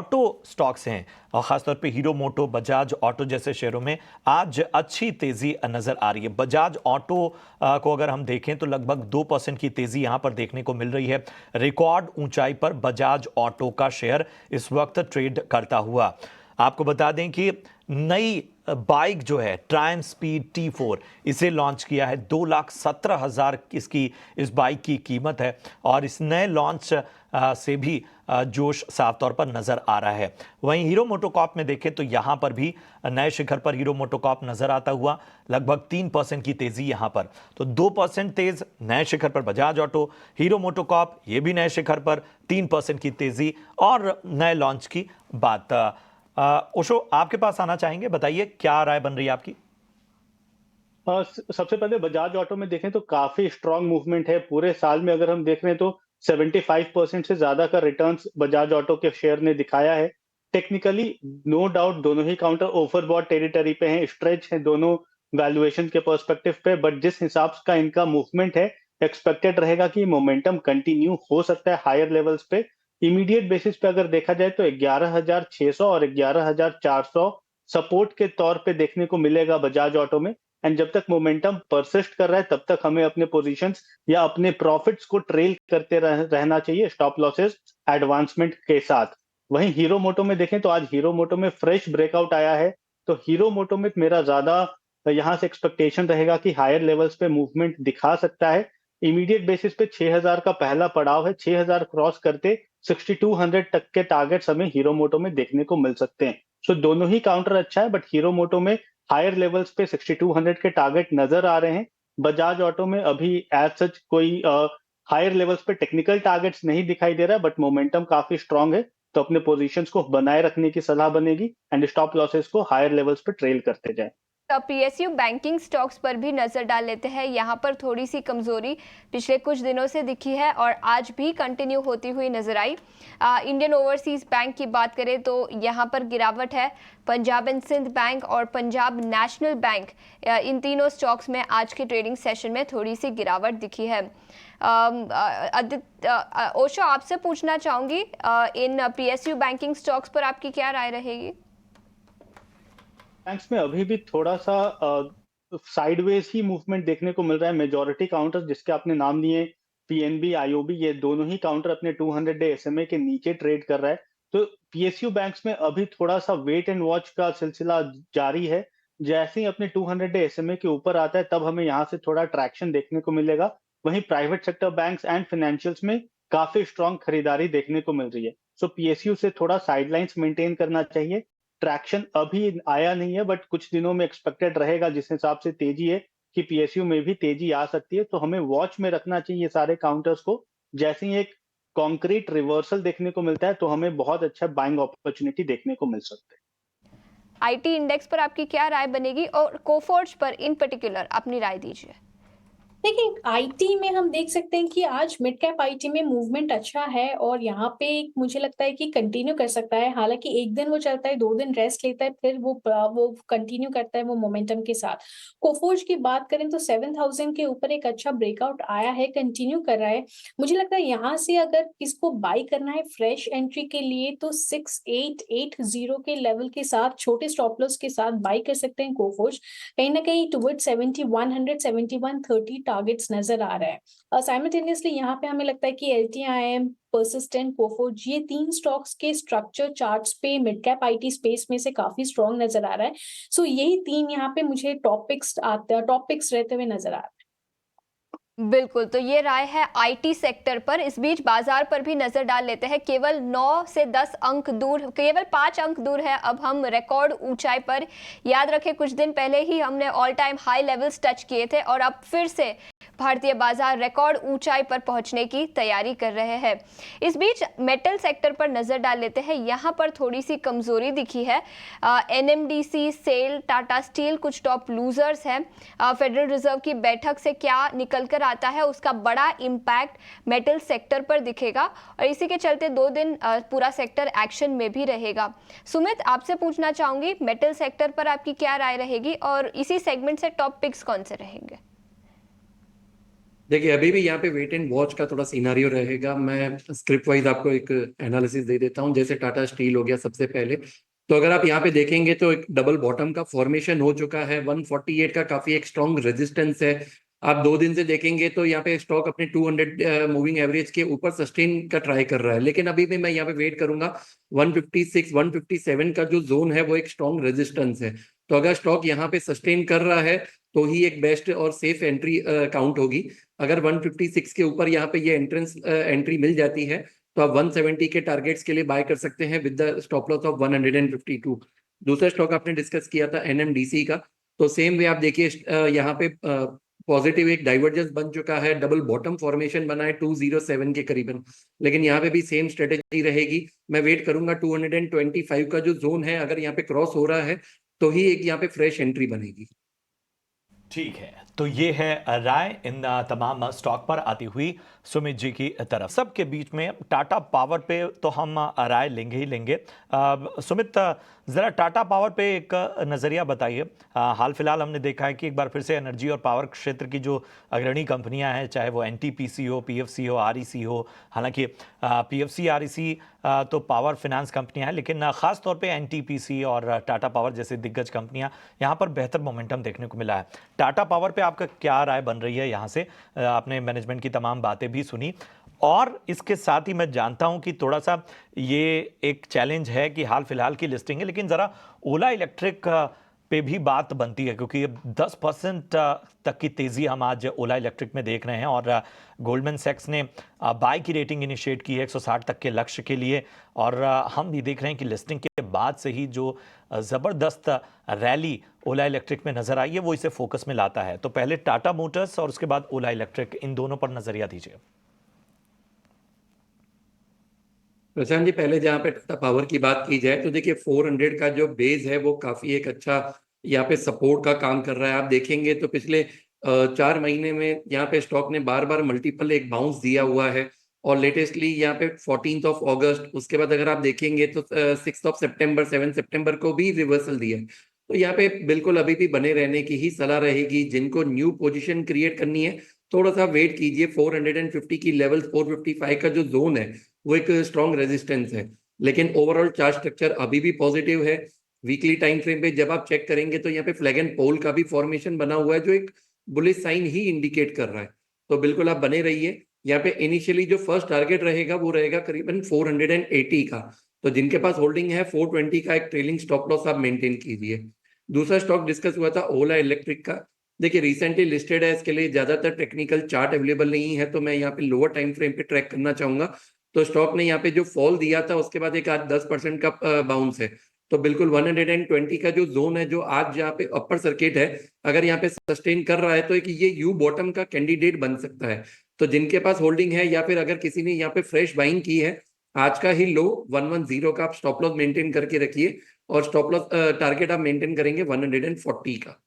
Auto stocks हैं और खासतौर पे हीरो मोटो, बजाज ऑटो जैसे शेयरों में आज अच्छी तेजी नजर आ रही है। बजाज ऑटो को अगर हम देखें तो लगभग 2% की तेजी यहां पर देखने को मिल रही है। रिकॉर्ड ऊंचाई पर बजाज ऑटो का शेयर इस वक्त ट्रेड करता हुआ। आपको बता दें कि नई बाइक जो है ट्रायम्फ स्पीड T4 इसे लॉन्च किया है। 2,17,000 इसकी इस बाइक की कीमत है और इस नए लॉन्च से भी जोश साफ तौर पर नजर आ रहा है। वहीं हीरो मोटोकॉर्प में देखें तो यहां पर भी नए शिखर पर हीरो मोटोकॉर्प नजर आता हुआ। लगभग 3% की तेजी यहां पर, तो 2% तेज नए शिखर पर बजाज ऑटो, हीरो मोटोकॉर्प ये भी नए शिखर पर 3% की तेजी और नए लॉन्च की बात। ओशो आपके पास आना चाहेंगे, बताइए क्या राय बन रही है आपकी? सबसे पहले बजाज ऑटो में देखें तो काफी स्ट्रांग मूवमेंट है। पूरे साल में अगर हम देख रहे हैं तो 75% से ज्यादा का रिटर्न्स बजाज ऑटो के शेयर ने दिखाया है। टेक्निकली नो डाउट दोनों ही काउंटर ओवरबॉट टेरिटरी पे हैं, स्ट्रेच हैं दोनों वैल्यूएशन के पर्सपेक्टिव पे, बट जिस हिसाब का इनका मूवमेंट है एक्सपेक्टेड रहेगा कि मोमेंटम कंटिन्यू हो सकता है हायर लेवल्स पे। इमीडिएट बेसिस पे अगर देखा जाए तो 11,600 और 11,400 सपोर्ट के तौर पे देखने को मिलेगा बजाज ऑटो में। एंड जब तक मोमेंटम परसिस्ट कर रहा है तब तक हमें अपने पोजीशंस या अपने प्रॉफिट्स को ट्रेल करते रहना चाहिए स्टॉप लॉसेस एडवांसमेंट के साथ। वहीं हीरो मोटो में देखें तो आज हीरो मोटो में फ्रेश ब्रेकआउट आया है, तो हीरो मोटो में मेरा ज्यादा यहां से एक्सपेक्टेशन रहेगा कि हायर लेवल्स पे मूवमेंट दिखा सकता है। इमीडिएट बेसिस पे 6,000 का पहला पड़ाव है, 6,000 क्रॉस करते 6,200 तक के टारगेट्स हमें हीरो मोटो में देखने को मिल सकते हैं। सो दोनों ही काउंटर अच्छा है, बट हीरो मोटो में हायर लेवल्स पे 6,200 के टारगेट नजर आ रहे हैं। बजाज ऑटो में अभी एज सच कोई हायर लेवल्स पे टेक्निकल टारगेट्स नहीं दिखाई दे रहा है, बट मोमेंटम काफी स्ट्रांग है, तो अपने पोजीशंस को बनाए रखने की सलाह बनेगी एंड स्टॉप लॉसेस को हायर लेवल्स पे ट्रेल करते जाए। पीएसयू बैंकिंग स्टॉक्स पर भी नजर डाल लेते हैं। यहाँ पर थोड़ी सी कमजोरी पिछले कुछ दिनों से दिखी है और आज भी कंटिन्यू होती हुई नजर आई। इंडियन ओवरसीज बैंक की बात करें तो यहाँ पर गिरावट है। पंजाब एंड सिंध बैंक और पंजाब नेशनल बैंक, इन तीनों स्टॉक्स में आज के ट्रेडिंग सेशन में थोड़ी सी गिरावट दिखी है। ओशो आपसे पूछना चाहूंगी, इन पीएसयू बैंकिंग स्टॉक्स पर आपकी क्या राय रहेगी? बैंक्स में अभी भी थोड़ा सा साइडवेज ही मूवमेंट देखने को मिल रहा है। मेजॉरिटी काउंटर्स जिसके आपने नाम लिए, पीएनबी, आईओबी, ये दोनों ही काउंटर अपने 200 डे एसएमए के नीचे ट्रेड कर रहा है। तो पीएसयू बैंक्स में अभी थोड़ा सा वेट एंड वॉच का सिलसिला जारी है। जैसे ही अपने 200 डे एसएमए के ऊपर आता है तब हमें यहाँ से थोड़ा ट्रैक्शन देखने को मिलेगा। वहीं private sector banks and financials में काफी स्ट्रांग खरीदारी देखने को मिल रही है। सो पीएसयू से थोड़ा साइडलाइंस मेंटेन करना चाहिए। ट्रैक्शन अभी आया नहीं है, बट कुछ दिनों में एक्सपेक्टेड रहेगा। जिस हिसाब से तेजी है कि पीएसयू में भी तेजी आ सकती है, तो हमें वॉच में रखना चाहिए सारे काउंटर्स को। जैसे ही एक कॉन्क्रीट रिवर्सल देखने को मिलता है तो हमें बहुत अच्छा बाइंग अपॉर्चुनिटी देखने को मिल सकता है। आईटी इंडेक्स पर आपकी क्या राय बनेगी और कोफोर्ज पर इन पर्टिकुलर अपनी राय दीजिए। देखिए, आईटी में हम देख सकते हैं कि आज मिड कैप आईटी में मूवमेंट अच्छा है और यहाँ पे मुझे लगता है कि कंटिन्यू कर सकता है। हालांकि एक दिन वो चलता है, 2 दिन रेस्ट लेता है, फिर वो कंटिन्यू करता है वो मोमेंटम के साथ। कोफोर्ज की बात करें तो 7,000 के ऊपर एक अच्छा ब्रेकआउट आया है, कंटिन्यू कर रहा है। मुझे लगता है यहाँ से अगर इसको बाई करना है फ्रेश एंट्री के लिए तो 6,880 के लेवल के साथ छोटे स्टॉप लॉस के साथ बाई कर सकते हैं कोफोर्ज। कहीं ना कहीं टुवर्ड 7100 7130 टारगेट्स नजर आ रहा है। साइमल्टेनियसली यहाँ पे हमें लगता है कि LTIM, पर्सिस्टेंट, कोफोर्ज, ये 3 स्टॉक्स के स्ट्रक्चर चार्ट्स पे मिड कैप आईटी स्पेस में से काफी स्ट्रॉन्ग नजर आ रहा है। सो यही 3 यहाँ पे मुझे टॉप पिक्स रहते हुए नजर आ रहा है। बिल्कुल, तो ये राय है आईटी सेक्टर पर। इस बीच बाजार पर भी नजर डाल लेते हैं। केवल 9 से 10 अंक दूर, केवल 5 अंक दूर है अब हम रिकॉर्ड ऊंचाई पर। याद रखें कुछ दिन पहले ही हमने all time high levels touch किए थे और अब फिर से भारतीय बाजार रिकॉर्ड ऊंचाई पर पहुंचने की तैयारी कर रहे हैं। इस बीच मेटल सेक्टर पर नजर डाल लेते हैं। यहां पर थोड़ी सी कमजोरी दिखी है। एनएमडीसी, सेल, टाटा स्टील कुछ टॉप लूजर्स हैं। फेडरल रिजर्व की बैठक से क्या निकल कर आता है उसका बड़ा इंपैक्ट मेटल सेक्टर पर दिखेगा और इसी के चलते 2 दिन पूरा सेक्टर एक्शन में भी रहेगा। सुमित, आपसे पूछना चाहूंगी मेटल सेक्टर पर आपकी क्या राय रहेगी और इसी सेगमेंट से टॉप पिक्स कौन से रहेंगे? देखिए अभी भी यहाँ पे वेट एंड वॉच का थोड़ा सिनारियो रहेगा। मैं स्क्रिप्ट वाइज आपको एक एनालिसिस दे देता हूँ। जैसे टाटा स्टील हो गया सबसे पहले, तो अगर आप यहाँ पे देखेंगे तो एक डबल बॉटम का फॉर्मेशन हो चुका है। 148 का काफी एक स्ट्रॉन्ग रेजिस्टेंस है। आप 2 दिन से देखेंगे तो यहाँ पे स्टॉक अपने 200 मूविंग एवरेज के ऊपर सस्टेन का ट्राई कर रहा है, लेकिन अभी भी मैं यहाँ पे वेट करूंगा। 156 157 का जो जोन है वो एक स्ट्रॉन्ग रेजिस्टेंस है। तो अगर स्टॉक यहाँ पे सस्टेन कर रहा है तो ही एक बेस्ट और सेफ एंट्री काउंट होगी। अगर 156 के ऊपर यहाँ पे ये एंट्री मिल जाती है तो आप 170 के टारगेट्स के लिए बाय कर सकते हैं with the stop loss of 152। दूसरा स्टॉक आपने डिस्कस किया था एनएमडीसी का, तो सेम वे आप देखिए यहाँ पे पॉजिटिव एक डाइवर्जेंस बन चुका है, डबल बॉटम फॉर्मेशन बना है 207 के करीबन, लेकिन यहाँ पे भी सेम स्ट्रेटेजी रहेगी। मैं वेट करूंगा 225 का जो जोन है, अगर यहाँ पे क्रॉस हो रहा है तो ही एक यहाँ पे फ्रेश एंट्री बनेगी। ठीक है, तो ये है राय इन तमाम स्टॉक पर आती हुई सुमित जी की तरफ। सबके बीच में टाटा पावर पे तो हम राय लेंगे ही लेंगे। सुमित, ज़रा टाटा पावर पे एक नज़रिया बताइए। हाल फिलहाल हमने देखा है कि एक बार फिर से एनर्जी और पावर क्षेत्र की जो अग्रणी कंपनियां हैं, चाहे वो एनटीपीसी हो, पीएफसी हो, आरईसी हो, हालांकि पीएफसी आरईसी तो पावर फिनेंस कंपनियां हैं, लेकिन ख़ास तौर पे एनटीपीसी और टाटा पावर जैसे दिग्गज कंपनियां, यहाँ पर बेहतर मोमेंटम देखने को मिला है। टाटा पावर पे आपका क्या राय बन रही है? यहाँ से आपने मैनेजमेंट की तमाम बातें भी सुनी, और इसके साथ ही मैं जानता हूं कि थोड़ा सा ये एक चैलेंज है कि हाल फिलहाल की लिस्टिंग है, लेकिन ज़रा ओला इलेक्ट्रिक पे भी बात बनती है, क्योंकि 10% तक की तेज़ी हम आज ओला इलेक्ट्रिक में देख रहे हैं, और गोल्डमैन सैक्स ने बाय की रेटिंग इनिशिएट की है 160 तक के लक्ष्य के लिए। और हम भी देख रहे हैं कि लिस्टिंग के बाद से ही जो ज़बरदस्त रैली ओला इलेक्ट्रिक में नज़र आई है वो इसे फोकस में लाता है। तो पहले टाटा मोटर्स और उसके बाद ओला इलेक्ट्रिक, इन दोनों पर नज़रिया दीजिए। प्रशांत जी, पहले जहाँ पे टाटा पावर की बात की जाए तो देखिए 400 का जो बेस है वो काफी एक अच्छा यहाँ पे सपोर्ट का काम कर रहा है। आप देखेंगे तो पिछले 4 महीने में यहाँ पे स्टॉक ने बार बार मल्टीपल एक बाउंस दिया हुआ है, और लेटेस्टली यहाँ पे 14 अगस्त, उसके बाद अगर आप देखेंगे तो 6 सितंबर 7 सितंबर को भी रिवर्सल दिया है। तो यहाँ पे बिल्कुल अभी भी बने रहने की ही सलाह रहेगी। जिनको न्यू पोजीशन क्रिएट करनी है थोड़ा सा वेट कीजिए। 450 की लेवल, 455 का जो जोन है वो एक स्ट्रॉन्ग रेजिस्टेंस है, लेकिन ओवरऑल चार्ट स्ट्रक्चर अभी भी पॉजिटिव है। वीकली टाइम फ्रेम पे जब आप चेक करेंगे तो यहाँ पे फ्लैग एंड पोल का भी फॉर्मेशन बना हुआ है जो एक बुलिश साइन ही इंडिकेट कर रहा है। तो बिल्कुल आप बने रहिए। यहाँ पे इनिशियली जो फर्स्ट टारगेट रहेगा वो रहेगा करीबन 480 का, तो जिनके पास होल्डिंग है 420 का एक ट्रेलिंग स्टॉप लॉस आप मेंटेन कीजिए। दूसरा स्टॉक डिस्कस हुआ था ओला इलेक्ट्रिक का। देखिए रिसेंटली लिस्टेड है, इसके लिए ज्यादातर टेक्निकल चार्ट अवेलेबल नहीं है, तो मैं यहाँ पे लोअर टाइम फ्रेम पे ट्रैक करना चाहूंगा। तो स्टॉक ने यहाँ पे जो फॉल दिया था उसके बाद एक आज 10% का बाउंस है। तो बिल्कुल 120 का जो जोन है, जो आज यहाँ पे अपर सर्किट है, अगर यहाँ पे सस्टेन कर रहा है तो एक ये यू बॉटम का कैंडिडेट बन सकता है। तो जिनके पास होल्डिंग है या फिर अगर किसी ने यहाँ पे फ्रेश बाइंग की है, आज का ही लो 110 का आप स्टॉप लॉस मेंटेन करके रखिए, और स्टॉप लॉस टारगेट आप मेंटेन करेंगे 140 का।